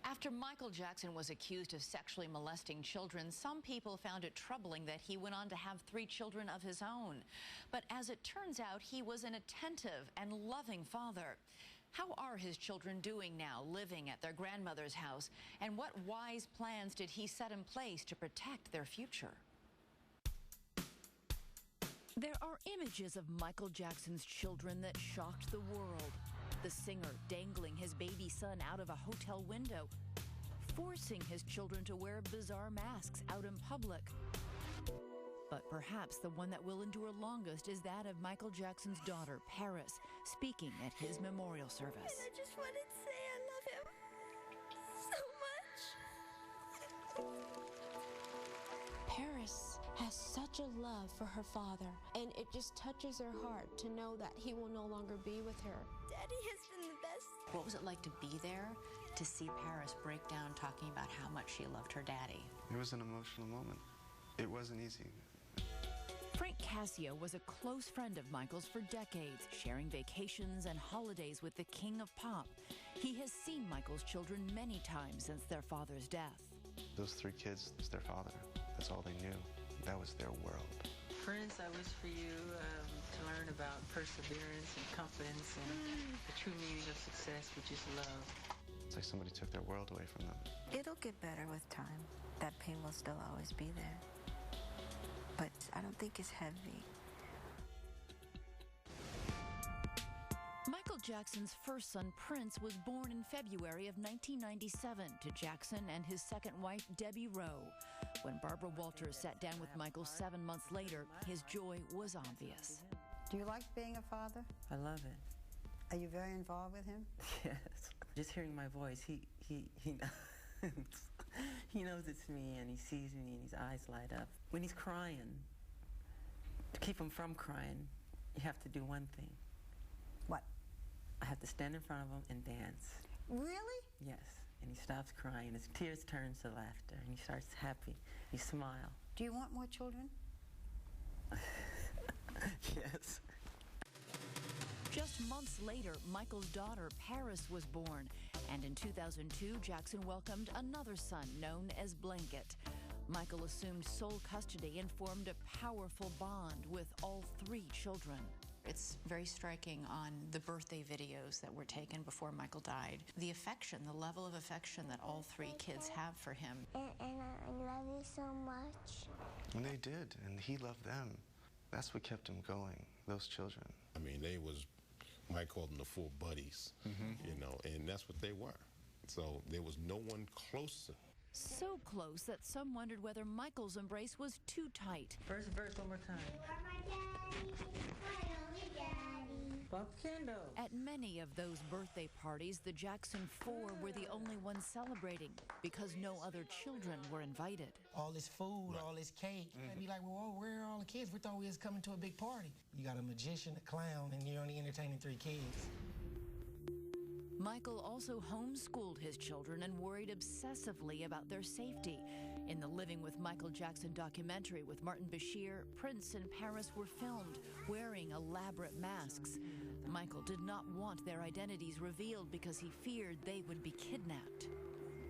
After Michael Jackson was accused of sexually molesting children, some people found it troubling that he went on to have 3 children of his own. But as it turns out, he was an attentive and loving father. How are his children doing now, living at their grandmother's house? And what wise plans did he set in place to protect their future? There are images of Michael Jackson's children that shocked the world. The singer dangling his baby son out of a hotel window, forcing his children to wear bizarre masks out in public. But perhaps the one that will endure longest is that of Michael Jackson's daughter, Paris, speaking at his memorial service. And I just wanted to say I love him so much. Paris has such a love for her father, and it just touches her heart to know that he will no longer be with her. Daddy has been the best. What was it like to be there, to see Paris break down talking about how much she loved her daddy? It was an emotional moment. It wasn't easy. Frank Cascio was a close friend of Michael's for decades, sharing vacations and holidays with the king of pop. He has seen Michael's children many times since their father's death. Those 3 kids, it's their father. That's all they knew. That was their world. Prince, I wish for you to learn about perseverance and confidence and the true meaning of success, which is love. It's like somebody took their world away from them. It'll get better with time. That pain will still always be there. But I don't think it's heavy. Michael Jackson's first son, Prince, was born in February of 1997 to Jackson and his second wife, Debbie Rowe. When Barbara Walters sat down with Michael 7 months later, his joy was obvious. Do you like being a father? I love it. Are you very involved with him? Yes. Just hearing my voice, he knows. He knows it's me, and he sees me, and his eyes light up. When he's crying, to keep him from crying, you have to do one thing. What? I have to stand in front of him and dance. Really? Yes. And he stops crying. His tears turn to laughter, and he starts happy. He smiles. Do you want more children? Yes. Just months later, Michael's daughter, Paris, was born. And in 2002, Jackson welcomed another son known as Blanket. Michael assumed sole custody and formed a powerful bond with all 3 children. It's very striking on the birthday videos that were taken before Michael died. The affection, the level of affection that all 3 kids have for him. And I love you so much. And they did, and he loved them. That's what kept him going, those children. I mean, Mike called them the 4 buddies, you know, and that's what they were. So there was no one closer. So close that some wondered whether Michael's embrace was too tight. First verse one more time. You are my daddy, my only daddy. Bob Kendall. At many of those birthday parties, the Jackson 4 were the only ones celebrating because no other children were invited. All this food, all this cake. And be like, well, where are all the kids? We thought we was coming to a big party. You got a magician, a clown, and you're only entertaining 3 kids. Michael also homeschooled his children and worried obsessively about their safety. In the Living with Michael Jackson documentary with Martin Bashir, Prince and Paris were filmed wearing elaborate masks. Michael did not want their identities revealed because he feared they would be kidnapped.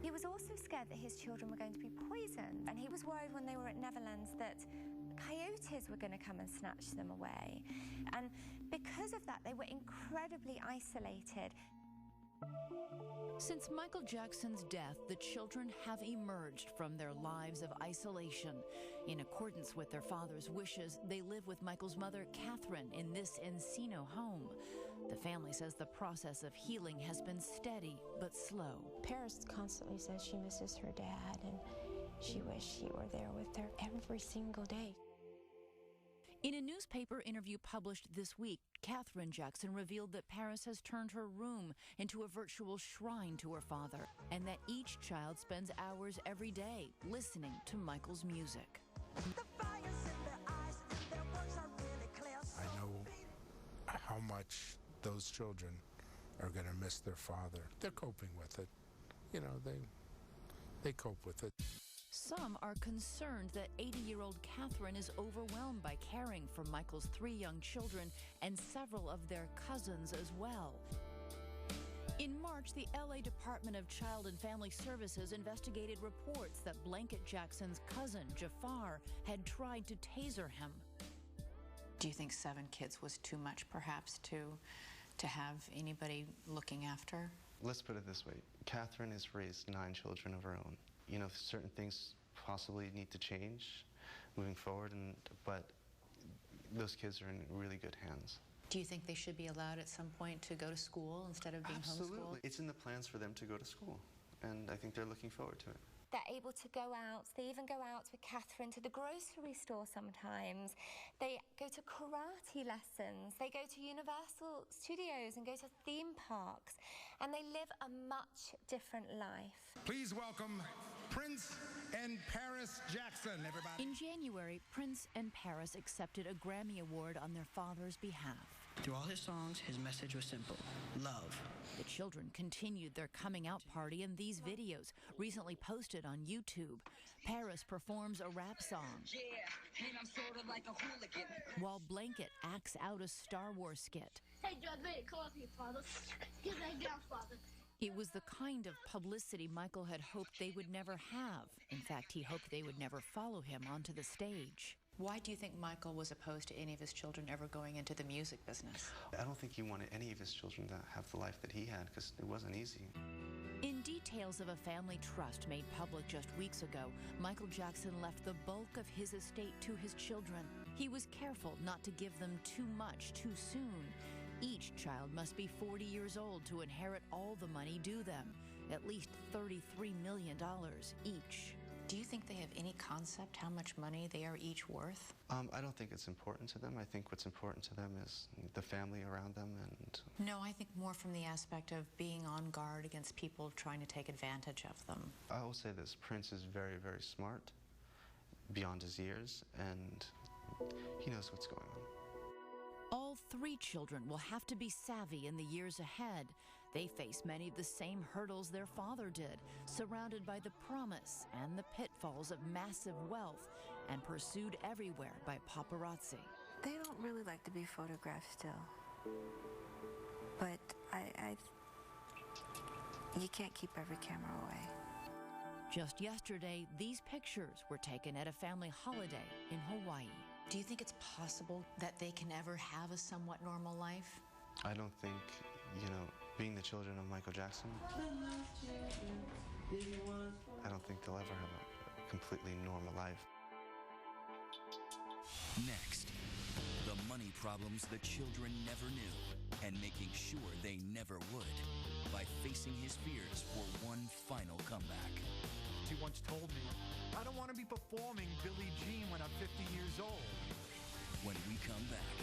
He was also scared that his children were going to be poisoned, and he was worried when they were at Neverlands that coyotes were going to come and snatch them away. And because of that, they were incredibly isolated. Since Michael Jackson's death, the children have emerged from their lives of isolation. In accordance with their father's wishes, they live with Michael's mother, Catherine, in this Encino home. The family says the process of healing has been steady but slow. Paris constantly says she misses her dad, and she wished he were there with her every single day. In a newspaper interview published this week, Catherine Jackson revealed that Paris has turned her room into a virtual shrine to her father, and that each child spends hours every day listening to Michael's music. I know how much those children are going to miss their father. They're coping with it. You know, they cope with it. Some are concerned that 80-year-old Catherine is overwhelmed by caring for Michael's 3 young children and several of their cousins as well. In March, the LA Department of Child and Family Services investigated reports that Blanket Jackson's cousin, Jafar, had tried to taser him. Do you think 7 kids was too much, perhaps, to have anybody looking after? Let's put it this way. Catherine has raised 9 children of her own. You know, certain things possibly need to change moving forward, but those kids are in really good hands. Do you think they should be allowed at some point to go to school instead of being homeschooled? Absolutely. It's in the plans for them to go to school, and I think they're looking forward to it. They're able to go out. They even go out with Catherine to the grocery store sometimes. They go to karate lessons. They go to Universal Studios and go to theme parks. And they live a much different life. Please welcome Prince and Paris Jackson, everybody. In January, Prince and Paris accepted a Grammy Award on their father's behalf. Through all his songs, his message was simple: love. The children continued their coming out party in these videos, recently posted on YouTube. Paris performs a rap song, and I'm sort of like a hooligan, while Blanket acts out a Star Wars skit. Hey, John, come on, father. Give that down, father. It was the kind of publicity Michael had hoped they would never have. In fact, he hoped they would never follow him onto the stage. Why do you think Michael was opposed to any of his children ever going into the music business? I don't think he wanted any of his children to have the life that he had, because it wasn't easy. In details of a family trust made public just weeks ago, Michael Jackson left the bulk of his estate to his children. He was careful not to give them too much too soon. Each child must be 40 years old to inherit all the money due them, at least $33 million each. Do you think they have any concept how much money they are each worth? I don't think it's important to them. I think what's important to them is the family around them. And No, I think more from the aspect of being on guard against people trying to take advantage of them. I will say this: Prince is very, very smart, beyond his years, and he knows what's going on. All 3 children will have to be savvy in the years ahead. They face many of the same hurdles their father did, surrounded by the promise and the pitfalls of massive wealth, and pursued everywhere by paparazzi. They don't really like to be photographed still. But you can't keep every camera away. Just yesterday, these pictures were taken at a family holiday in Hawaii. Do you think it's possible that they can ever have a somewhat normal life? I don't think, being the children of Michael Jackson, I don't think they'll ever have a completely normal life. Next, the money problems the children never knew and making sure they never would by facing his fears for one final comeback. He once told me, I don't want to be performing Billie Jean when I'm 50 years old. When we come back,